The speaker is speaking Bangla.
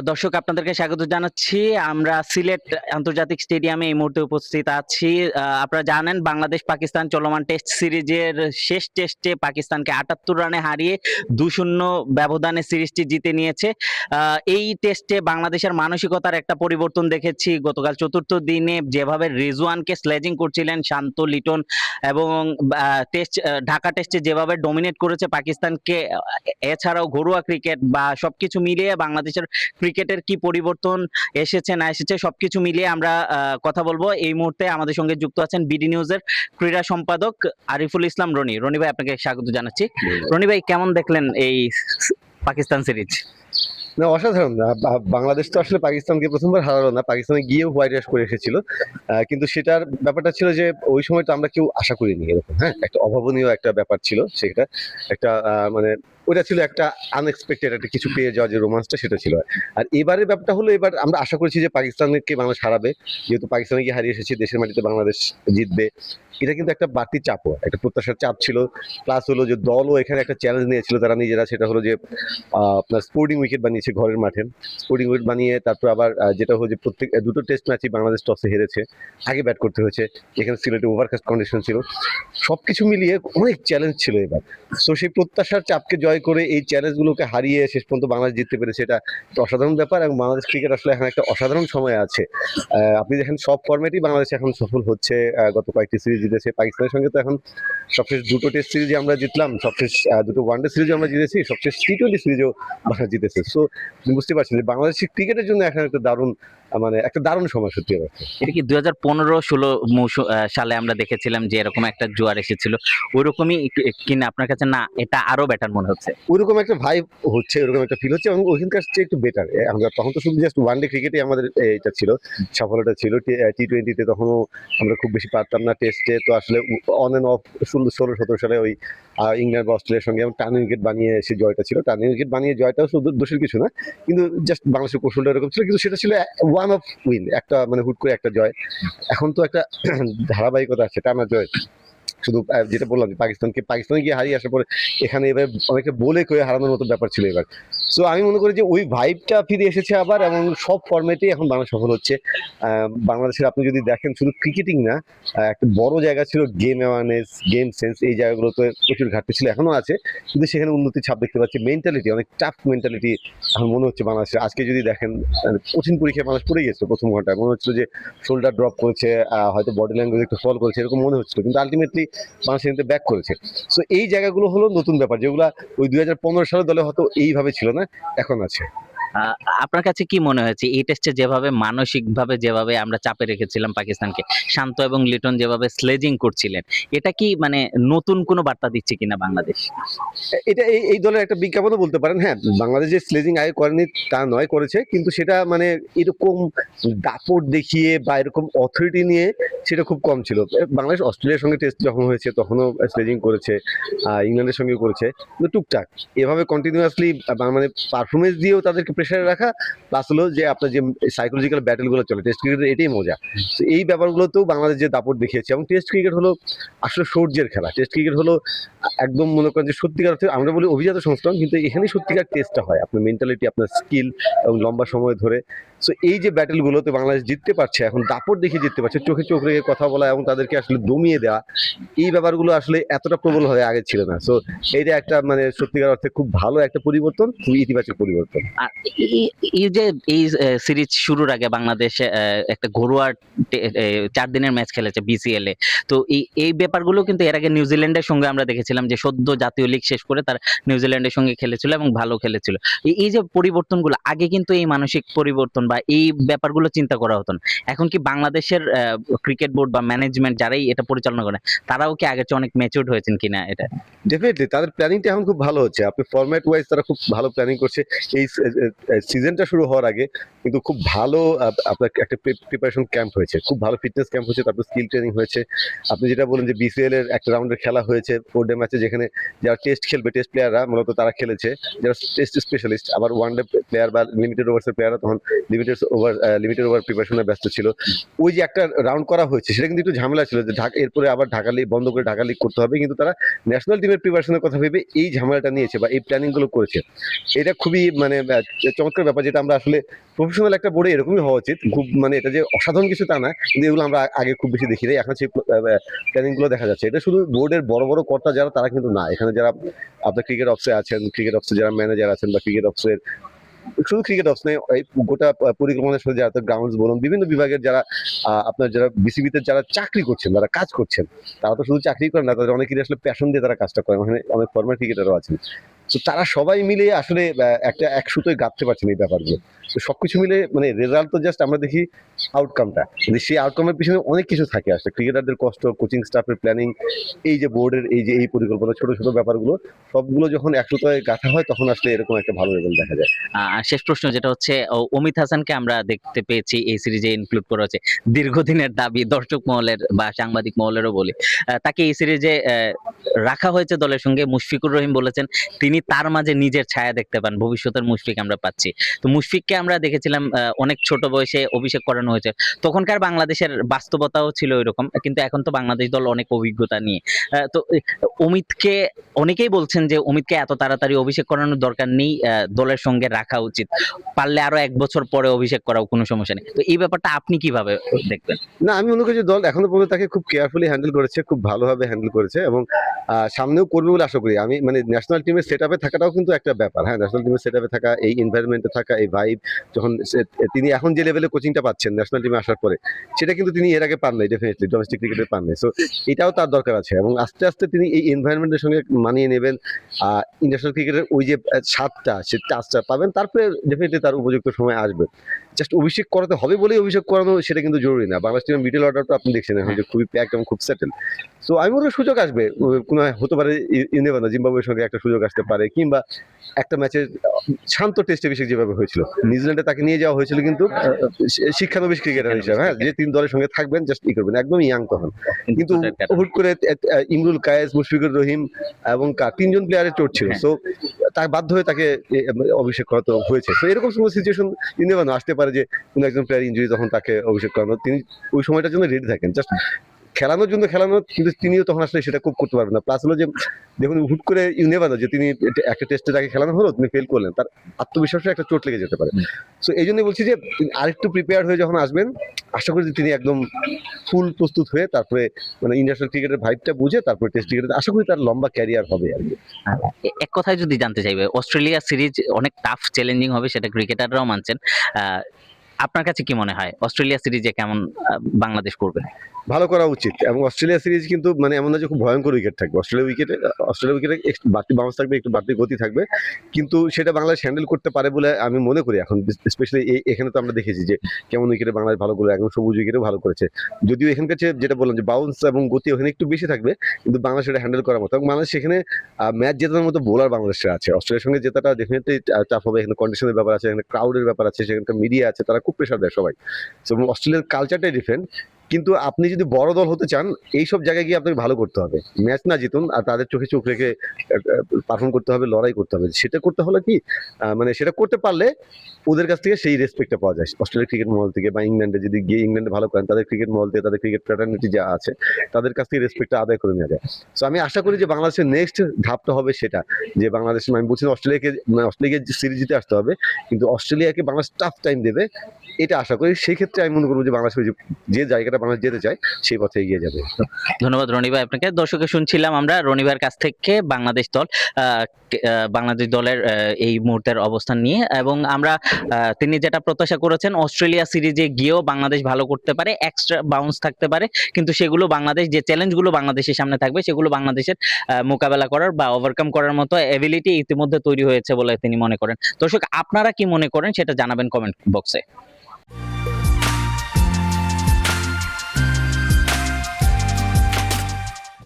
দর্শক আপনাদেরকে স্বাগত জানাচ্ছি। আমরা সিলেট আন্তর্জাতিক স্টেডিয়ামে এই মুহূর্তে উপস্থিত আছি। আপনারা জানেন বাংলাদেশ পাকিস্তান চলমান টেস্ট সিরিজের শেষ টেস্টে পাকিস্তানকে ৭৮ রানে হারিয়ে ২-০ ব্যবধানে সিরিজটি জিতে নিয়েছে। এই টেস্টে বাংলাদেশের মানসিকতার একটা পরিবর্তন দেখেছি। গতকাল চতুর্থ দিনে যেভাবে রিজওয়ানকে স্লেজিং করছিলেন শান্ত, লিটন এবং ঢাকা টেস্টে যেভাবে ডমিনেট করেছে পাকিস্তানকে, এছাড়াও ঘরোয়া ক্রিকেট বা সবকিছু মিলিয়ে বাংলাদেশের ক্রিকেটের কি পরিবর্তন এসেছে না এসেছে সবকিছু মিলিয়ে আমরা কথা বলবো। এই মুহূর্তে আমাদের সঙ্গে যুক্ত আছেন বিডি নিউজের ক্রীড়া সম্পাদক আরিফুল ইসলাম রনি। রনি ভাই, আপনাকে স্বাগত জানাচ্ছি। রনি ভাই, কেমন দেখলেন এই পাকিস্তান সিরিজ? না, অসাধারণ। বাংলাদেশ তো আসলে পাকিস্তানকে প্রথমবার হারালো না, পাকিস্তানে গিয়েও হোয়াইট ওয়াশ করে এসেছিল। কিন্তু সেটার ব্যাপারটা ছিল যে ওই সময়টা আমরা কেউ আশা করিনি এরকম। হ্যাঁ, একটা অভাবনীয় একটা ব্যাপার ছিল সেটা। একটা মানে ওটা ছিল একটা আনএক্সপেক্টেড একটা কিছু পেয়ে যাওয়া, যে রোমান্সটা সেটা ছিল। আর এবারের ব্যাপারটা হলো, এবার আমরা আশা করছি যে পাকিস্তানকে বাংলাদেশ হারাবে, যেহেতু পাকিস্তানে গিয়ে হারিয়ে এসেছি, দেশের মাটিতে বাংলাদেশ জিতবে। এটা কিন্তু একটা বাড়তি চাপও, একটা প্রত্যাশার চাপ ছিল। প্লাস হলো যে দলও এখানে একটা চ্যালেঞ্জ নিয়েছিল তারা নিজেরা, সেটা হলো যে আপনার স্পোর্টিং উইকেট বানিয়েছে ঘরের মাঠে। স্পোর্টিং উইকেট বানিয়ে তারপর আবার যেটা হলো যে প্রত্যেক দুটো টেস্ট ম্যাচই বাংলাদেশ টসে হেরেছে, আগে ব্যাট করতে হয়েছে। এখানে সিলেটে ওভারকাস্ট কন্ডিশন ছিল, সবকিছু মিলিয়ে অনেক চ্যালেঞ্জ ছিল এবার। সো সেই প্রত্যাশার চাপকে জয় করে এই চ্যালেঞ্জগুলোকে হারিয়ে শেষ পর্যন্ত বাংলাদেশ জিততে পেরেছে, এটা একটা অসাধারণ ব্যাপার। এবং বাংলাদেশ ক্রিকেট আসলে এখন একটা অসাধারণ সময় আছে। আপনি দেখেন সব ফরম্যাটই বাংলাদেশ এখন সফল হচ্ছে। গত কয়েকটি সিরিজ জিতেছে পাকিস্তানের সঙ্গে, তো এখন সবশেষ দুটো টেস্ট সিরিজে আমরা জিতলাম, সবশেষ দুটো ওয়ানডে সিরিজে আমরা জিতেছি, সবশেষ টি-20 সিরিজেও বাংলাদেশ জিতেছে। সো বুঝতে পারছেন যে বাংলাদেশের ক্রিকেটের জন্য এখন একটা দারুণ মানে একটা দারুণ সময় সত্যি এবার। এটা কি 2015-16 সালে আমরা দেখেছিলাম যে এরকম একটা জোয়ার এসেছিল, ওইরকমই কিনা আপনার কাছে? না, এটা আরো বেটার মনে হচ্ছে? ওইরকম একটা ভাইব হচ্ছে, ওরকম একটা ফিল হচ্ছে, এবং ওইখানকার চেয়ে একটু বেটার। আমরা তখন তো শুধু জাস্ট ওয়ানডে ক্রিকেটে আমাদের এটা ছিল, সফলতা ছিল। টি-20তে তখনও আমরা খুব বেশি পারতাম না। টেস্টে তো আসলে অন অ্যান্ড অফ 16-17 সালে ওই ইংল্যান্ড বা অস্ট্রেলিয়ার সঙ্গে টার্নিং উইকেট বানিয়ে সে জয়টা ছিল। টার্নিং উইকেট বানিয়ে জয়টাও শুধু দোষের কিছু না, কিন্তু জাস্ট বাংলাদেশের কৌশলটা এরকম ছিল। কিন্তু সেটা ছিল ওয়ান অফ উইন, একটা মানে হুট করে একটা জয়। এখন তো একটা ধারাবাহিকতা আছে, টানা জয়। শুধু যেটা বললাম যে পাকিস্তানে গিয়ে হারিয়ে আসার পরে এখানে এবার অনেকটা বলে কয়ে হারানোর মতো ব্যাপার ছিল এবার। সো আমি মনে করি যে ওই ভাইবটা ফিরে এসেছে আবার, এবং সব ফরম্যাটেই এখন বাংলা সফল হচ্ছে। বাংলাদেশের আপনি যদি দেখেন শুধু ক্রিকেটিং না, একটা বড় জায়গা ছিল গেম অ্যাওয়ারনেস, গেম সেন্স, এই জায়গাগুলোতে প্রচুর ঘাটতি ছিল, এখনো আছে, কিন্তু সেখানে উন্নতির ছাপ দেখতে পাচ্ছি। মেন্টালিটি, অনেক টাফ মেন্টালিটি এখন মনে হচ্ছে বাংলাদেশের। আজকে যদি দেখেন কঠিন পরীক্ষায় মানুষ পড়ে গেছে, প্রথম ঘন্টায় মনে হচ্ছিল যে শোল্ডার ড্রপ করেছে, হয়তো বডি ল্যাঙ্গুয়েজ একটু ফল করেছে, এরকম মনে হচ্ছিল, কিন্তু আলটিমেটলি বাংলাদেশ কিন্তু ব্যাক করেছে। সো এই জায়গাগুলো হলো নতুন ব্যাপার, যেগুলো ওই 2015 সালের দলে হয়তো এইভাবে ছিল না, এখন আছে। আহ, আপনার কাছে কি মনে হয়েছে এই টেস্টে যেভাবে মানসিকভাবে যেভাবে আমরা চাপে রেখেছিলাম পাকিস্তানকে, শান্ত এবং লিটন যেভাবে স্লেজিং করছিলেন, এটা কি মানে নতুন কোনো বার্তা দিচ্ছে কিনা বাংলাদেশ? এটা এই দলের একটা বিজ্ঞাপনও বলতে পারেন। হ্যাঁ, বাংলাদেশ যে স্লেজিং আগে করেনি তা নয়, করেছে, কিন্তু সেটা মানে এরকম দাপট দেখিয়ে বা এরকম অথরিটি নিয়ে সেটা খুব কম ছিল। বাংলাদেশ অস্ট্রেলিয়ার সঙ্গে টেস্ট যখন হয়েছে তখনও স্লেজিং করেছে, ইংল্যান্ডের সঙ্গে করেছে, কিন্তু টুকটাক এভাবে কন্টিনিউয়াসলি মানে পারফরমেন্স দিয়েও তাদেরকে প্রেশারে রাখা, প্লাস হলো যে আপনার যে সাইকোলজিক্যাল ব্যাটেলগুলো চলে টেস্ট ক্রিকেটের, এটাই মজা। তো এই ব্যাপারগুলোতেও বাংলাদেশ যে দাপট দেখিয়েছে, এবং টেস্ট ক্রিকেট হলো আসলে সৌর্যের খেলা। টেস্ট ক্রিকেট হলো একদম মনে করেন যে সত্যিকার অর্থে আমরা বলি অভিজাত সংস্করণ, কিন্তু এখানেই সত্যিকার টেস্টটা হয়, আপনার মেন্টালিটি, আপনার স্কিল, এবং লম্বা সময় ধরে। সো এই যে ব্যাটেলগুলোতে বাংলাদেশ জিততে পারছে, এখন দাপট দেখিয়ে জিততে পারছে, চোখে চোখ রেখে কথা বলা এবং তাদেরকে আসলে দমিয়ে দেওয়া, এই ব্যাপারগুলো আসলে এতটা প্রবল হয়ে আগে ছিল না। সো এইটা একটা মানে সত্যিকার অর্থে খুব ভালো একটা পরিবর্তন, খুব ইতিবাচক পরিবর্তন। আর এই যে এই সিরিজ শুরুর আগে বাংলাদেশ একটা ঘরোয়া 4 দিনের ম্যাচ খেলেছে বিসিএল এ। তো এই ব্যাপারগুলো কিন্তু এর আগে নিউজিল্যান্ডের সঙ্গে আমরা দেখেছিলাম যে সদ্য জাতীয় লিগ শেষ করে তার নিউজিল্যান্ডের সঙ্গে খেলেছিল এবং ভালো খেলেছিল। এই যে পরিবর্তনগুলো, আগে কিন্তু এই মানসিক পরিবর্তন বা এই ব্যাপারগুলো চিন্তা করা হতো না। এখন কি বাংলাদেশের ক্রিকেট বোর্ড বা ম্যানেজমেন্ট যারাই এটা পরিচালনা করে, তারাও কি আগের চেয়ে অনেক ম্যাচিউরড হয়েছেন কিনা? এটা ডেফিনেটলি তাদের প্ল্যানিংটা এখন খুব ভালো হচ্ছে। আপনি ফরম্যাট ওয়াইজ তারা খুব ভালো প্ল্যানিং করছে। এই সিজনটা শুরু হওয়ার আগে কিন্তু খুব ভালো আপনার একটা প্রিপারেশন ক্যাম্প হয়েছে, খুব ভালো ফিটনেস ক্যাম্প হয়েছে, তারপর স্কিল ট্রেনিং হয়েছে। আপনি যেটা বলেন যে বিসিএল এর একটা রাউন্ডের খেলা হয়েছে 4 ডে ম্যাচে, যেখানে যারা টেস্ট খেলবে, টেস্ট প্লেয়াররা মূলত তারা খেলেছে, যারা টেস্ট স্পেশালিস্ট। আবার ওয়ান ডে প্লেয়ার বা লিমিটেড ওভার্সের প্লেয়াররা তখন লিমিটেড ওভার প্রিপারেশনে ব্যস্ত ছিল। ওই যে একটা রাউন্ড করা হয়েছে সেটা কিন্তু একটু ঝামেলা ছিল, যে এরপরে আবার ঢাকা লিগ বন্ধ করে ঢাকা লিগ করতে হবে, কিন্তু তারা ন্যাশনাল টিমের প্রিপারেশনের কথা ভেবে এই ঝামেলাটা নিয়েছে বা এই প্ল্যানিং গুলো করেছে। এটা খুবই মানে চমৎকার ব্যাপার, যেটা আমরা আসলে প্রফেশনাল একটা বোর্ডে এরকমই হওয়া উচিত। খুব মানে এটা যে অসাধারণ কিছু তা না, কিন্তু এগুলো আমরা আগে খুব বেশি দেখি নাই, এখন সেই প্ল্যানিং গুলো দেখা যাচ্ছে। এটা শুধু বোর্ডের বড় বড় কর্তা যারা, তারা কিন্তু না, এখানে যারা আপনার ক্রিকেট অফিসে আছেন, ক্রিকেট অফিসে যারা ম্যানেজার আছেন বা ক্রিকেট অফিসের, শুধু ক্রিকেট অফিস নয়, এই গোটা পরিকল্পনার সাথে যারা গ্রাউন্ডস বলুন, বিভিন্ন বিভাগের যারা আপনার যারা বিসিবিতে যারা চাকরি করছেন, যারা কাজ করছেন, তারা তো শুধু চাকরি করেন না, তাদের অনেকেরই আসলে প্যাশন দিয়ে তারা কাজটা করেন। ওখানে অনেক ফর্মার ক্রিকেটারও আছেন। তো তারা সবাই মিলে আসলে একটা এক সুতোয় গাঁথতে পারছেন এই ব্যাপারগুলো। তো সবকিছু মিলে মানে রেজাল্ট তো জাস্ট আমরা দেখি আউটকামটা, কিন্তু সেই আউটকামের পিছনে অনেক কিছু থাকে আসলে, ক্রিকেটারদের কষ্ট, কোচিং স্টাফের প্ল্যানিং, এই যে বোর্ডের এই যে এই পরিকল্পনা, ছোট ছোট ব্যাপারগুলো সবগুলো যখন এক সুতোয় গাঁথা হয়, তখন আসলে এরকম একটা ভালো রেজাল্ট দেখা যায়। শেষ প্রশ্ন যেটা হচ্ছে, অমিত হাসানকে আমরা দেখতে পেয়েছি এই সিরিজে ইনক্লুড করা হচ্ছে, দীর্ঘদিনের দাবি দর্শক মহলের বা সাংবাদিক মহলেরও বলি, তাকে এই সিরিজে রাখা হয়েছে দলের সঙ্গে। মুশফিকুর রহিম বলেছেন তিনি তার মাঝে নিজের ছায়া দেখতে পান, ভবিষ্যতের মুশফিক আমরা পাচ্ছি। তো মুশফিককে আমরা দেখেছিলাম অনেক ছোট বয়সে অভিষেক করানো হয়েছে, তখনকার বাংলাদেশের বাস্তবতাও ছিল এরকম, কিন্তু এখন তো বাংলাদেশ দল অনেক অভিজ্ঞতা নিয়ে। তো অমিতকে অনেকেই বলছেন যে অমিতকে এত তাড়াতাড়ি অভিষেক করানোর দরকার নেই, দলের সঙ্গে রাখা উচিত, পারলে আরো 1 বছর পরে অভিষেক করাও কোনো সমস্যা নেই। তো এই ব্যাপারটা আপনি কিভাবে দেখবেন? না, আমি মনে করি যে দল এখনো পর্যন্ত তাকে খুব কেয়ারফুলি হ্যান্ডেল করেছে, খুব ভালোভাবে হ্যান্ডেল করেছে, এবং সামনেও করবে বলে আশা করি আমি। মানে ন্যাশনাল টিমের সেট আপে থাকাটাও কিন্তু একটা ব্যাপার। হ্যাঁ, ন্যাশনাল টিমের সেট আপে থাকা, এই এনভায়রনমেন্টে থাকা, এই ভাইব, যখন তিনি এখন যে লেভেলে কোচিংটা পাচ্ছেন ন্যাশনাল টিমে আসার পরে, সেটা কিন্তু তিনি এর আগে পান নাই, ডেফিনেটলি ডোমেস্টিক ক্রিকেটে পান নাই। সো এটাও তার দরকার আছে, এবং আস্তে আস্তে তিনি এই এনভায়রনমেন্টের সঙ্গে মানিয়ে নেবেন। ইন্টারন্যাশনাল ক্রিকেটের ওই যে স্বাদটা, সে টাচটা পাবেন, তারপরে ডেফিনেটলি তার উপযুক্ত সময় আসবে। জাস্ট অভিষেক করাতে হবে বলেই অভিষেক করানো সেটা কিন্তু জরুরি না। বাংলাদেশ টিমের মিডল অর্ডারটা আপনি দেখছেন এখন যে খুবই প্যাক এবং খুব সেটেল। সো আমি মনে করি সুযোগ আসবে, কোনো হতে পারে নেবে না, জিম্বাবুয়ের সঙ্গে একটা সুযোগ আসতে পারে, কিংবা একটা ম্যাচের শান্ত টেস্ট অভিষেক যেভাবে হয়েছিল, নিউজিল্যান্ডে তাকে নিয়ে যাওয়া হয়েছিল কিন্তু শিক্ষানবিশ ক্রিকেটার হিসেবে, হ্যাঁ, যে 3 দলের সঙ্গে থাকবেন, জাস্ট ই করবেন, একদম ইয়াং তখন। কিন্তু হুট করে ইমরুল কায়েস, মুশফিকুর রহিম এবং 3জন প্লেয়ারের চোট ছিল। সো তার বাধ্য হয়ে তাকে অভিষেক করাতে হয়েছে। তো এরকম সময় সিচুয়েশন নেবে না, আসতে পারে যে কোনো একজন প্লেয়ার ইনজুরি, তখন তাকে অভিষেক করানো, তিনি ওই সময়টার জন্য রেডি থাকেন, জাস্ট খেলানোর জন্য খেলানো, কিন্তু তিনিও তখন আসলে সেটা খুব করতে পারবেন না। প্লাস হলো যে দেখুন, হুট করে নেবে না যে তিনি একটা টেস্টে তাকে খেলানো হলো, তিনি ফেল করলেন, তার আত্মবিশ্বাসে একটা চোট লেগে যেতে পারে। সো এই জন্য বলছি যে আরেকটু প্রিপেয়ার হয়ে যখন আসবেন, আশা করি যে তিনি একদম ফুল প্রস্তুত হয়ে, তারপরে মানে ইন্টারন্যাশনাল ক্রিকেটের ভাইবটা বুঝে তারপরে টেস্ট ক্রিকেটে আশা করি তার লম্বা ক্যারিয়ার হবে আর কি। এক কথায় যদি জানতে চাইবে, অস্ট্রেলিয়া সিরিজ অনেক টাফ চ্যালেঞ্জিং হবে, সেটা ক্রিকেটাররাও মানছেন। আহ, আপনার কাছে কি মনে হয় অস্ট্রেলিয়া সিরিজে কেমন বাংলাদেশ করবে? ভালো করা উচিত, এবং অস্ট্রেলিয়া সিরিজ কিন্তু মানে এমন না যে খুব ভয়ঙ্কর উইকেট থাকবে। অস্ট্রেলিয়া উইকেটে একটু বাড়তি বাউন্স থাকবে, একটু বাড়তি গতি থাকবে, কিন্তু সেটা বাংলাদেশ হ্যান্ডেল করতে পারে বলে আমি মনে করি এখন। স্পেশালি এখানে তো আমরা দেখেছি যে কেমন উইকেটে বাংলাদেশ ভালো করে, একদম সবুজ উইকেটেও ভালো করেছে। যদিও এখানকার যেটা বললাম যে বাউন্স এবং গতি ওখানে একটু বেশি থাকবে, কিন্তু বাংলাদেশ সেটা হ্যান্ডেল করার মতো, এবং বাংলাদেশ সেখানে ম্যাচ জেতানোর মতো বোলার বাংলাদেশে আছে। অস্ট্রেলিয়ার সঙ্গে জেতাটা ডেফিনেটলি টাফ হবে, এখানে কন্ডিশনের ব্যাপার আছে, এখানে ক্রাউডের ব্যাপার আছে, সেখানকার মিডিয়া আছে, তারা খুব প্রেশার দেয় সবাই। এবং অস্ট্রেলিয়ার কালচারটাই ডিফারেন্ট। কিন্তু আপনি যদি বড় দল হতে চান, এইসব জায়গায় গিয়ে আপনাকে ভালো করতে হবে, ম্যাচ না জিতুন, আর তাদের চোখে চোখ রেখে পারফর্ম করতে হবে, লড়াই করতে হবে। সেটা করতে হলে কি, মানে সেটা করতে পারলে ওদের কাছ থেকে সেই রেসপেক্টটা পাওয়া যায়, অস্ট্রেলিয়ার ক্রিকেট মহল থেকে, বা ইংল্যান্ডে যদি গিয়ে ইংল্যান্ডে ভালো করেন, তাদের ক্রিকেট মহল থেকে, তাদের ক্রিকেট ফ্র্যাটার্নিটি যা আছে, তাদের কাছ থেকে রেসপেক্টটা আদায় করে নেওয়া যায়। সো আমি আশা করি যে বাংলাদেশের নেক্সট ধাপটা হবে সেটা, যে বাংলাদেশ, আমি বলছি অস্ট্রেলিয়াকে সিরিজ জিতে আসতে হবে, কিন্তু অস্ট্রেলিয়াকে বাংলাদেশ টাফ টাইম দেবে, এটা আশা করি। সেই ক্ষেত্রে আমি মনে করবো যে বাংলাদেশ যে জায়গাটা বাংলাদেশ যেতে চায় সেই পথে এগিয়ে যাবে। ধন্যবাদ রনি ভাই আপনাকে। দর্শকে শুনছিলাম আমরা রনি ভাইয়ের কাছ থেকে বাংলাদেশ দল, বাংলাদেশ দলের এই মুহূর্তের অবস্থান নিয়ে, এবং আমরা তিনি যেটা প্রত্যাশা করেছেন অস্ট্রেলিয়া সিরিজে গিয়েও বাংলাদেশ ভালো করতে পারে, এক্সট্রা বাউন্স থাকতে পারে, কিন্তু সেগুলো বাংলাদেশ, যে চ্যালেঞ্জগুলো বাংলাদেশের সামনে থাকবে সেগুলো বাংলাদেশের মোকাবেলা করার বা ওভারকাম করার মতো এবিলিটি ইতিমধ্যে তৈরি হয়েছে বলে তিনি মনে করেন। দর্শক, আপনারা কি মনে করেন সেটা জানাবেন কমেন্ট বক্সে।